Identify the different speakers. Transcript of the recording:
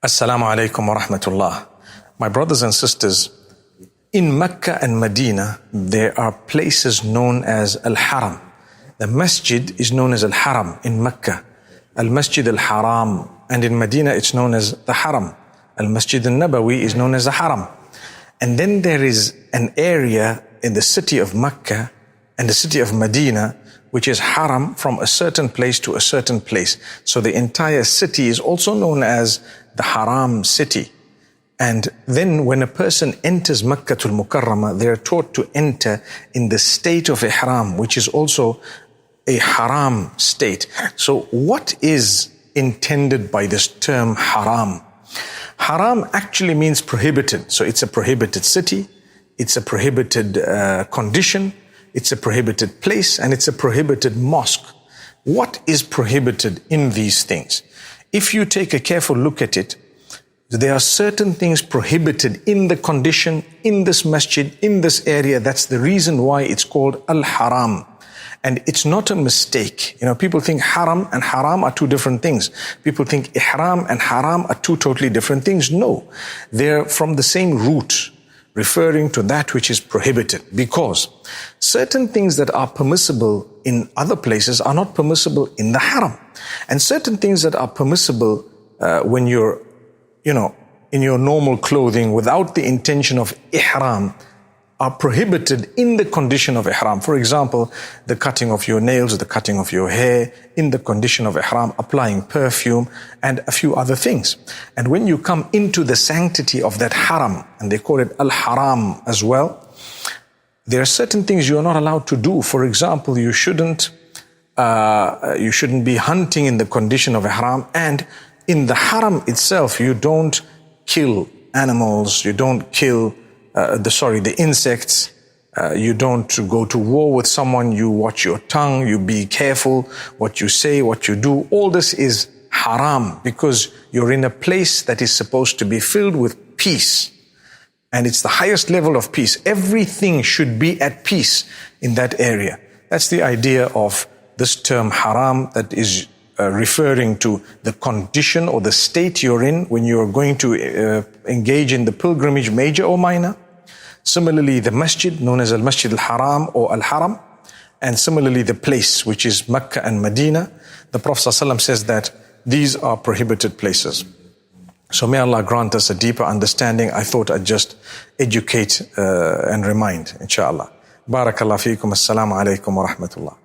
Speaker 1: Assalamu alaikum wa rahmatullah. My brothers and sisters, in Mecca and Medina, there are places known as Al-Haram. The masjid is known as Al-Haram in Mecca. Al-Masjid Al-Haram. And in Medina, it's known as the Haram. Al-Masjid Al-Nabawi is known as the Haram. And then there is an area in the city of Mecca and the city of Medina, which is Haram from a certain place to a certain place. So the entire city is also known as the Haram city. And then when a person enters Makkatul Mukarramah, they are taught to enter in the state of Ihram, which is also a Haram state. So what is intended by this term Haram? Haram actually means prohibited. So it's a prohibited city, it's a prohibited condition, it's a prohibited place, and it's a prohibited mosque. What is prohibited in these things? If you take a careful look at it, there are certain things prohibited in the condition, in this masjid, in this area. That's the reason why it's called Al-Haram. And it's not a mistake. You know, people think haram and haram are two different things. People think ihram and haram are two totally different things. No, they're from the same root, referring to that which is prohibited. Because certain things that are permissible in other places are not permissible in the haram. And certain things that are permissible when you're, in your normal clothing without the intention of ihram are prohibited in the condition of ihram. For example, the cutting of your nails, the cutting of your hair, in the condition of ihram, applying perfume, and a few other things. And when you come into the sanctity of that haram, and they call it al-haram as well, there are certain things you are not allowed to do. For example, you shouldn't be hunting in the condition of ihram, and in the haram itself, you don't kill animals, you don't kill the insects, you don't go to war with someone, you watch your tongue, you be careful what you say, what you do. All this is haram because you're in a place that is supposed to be filled with peace. And it's the highest level of peace. Everything should be at peace in that area. That's the idea of this term haram, that is referring to the condition or the state you're in when you're going to engage in the pilgrimage, major or minor. Similarly, the masjid known as Al-Masjid Al-Haram or Al-Haram, and similarly the place which is Mecca and Medina. The Prophet ﷺ says that these are prohibited places. So may Allah grant us a deeper understanding. I thought I'd just educate and remind, inshallah. Barakallah feekum. Assalamu alaikum wa rahmatullah.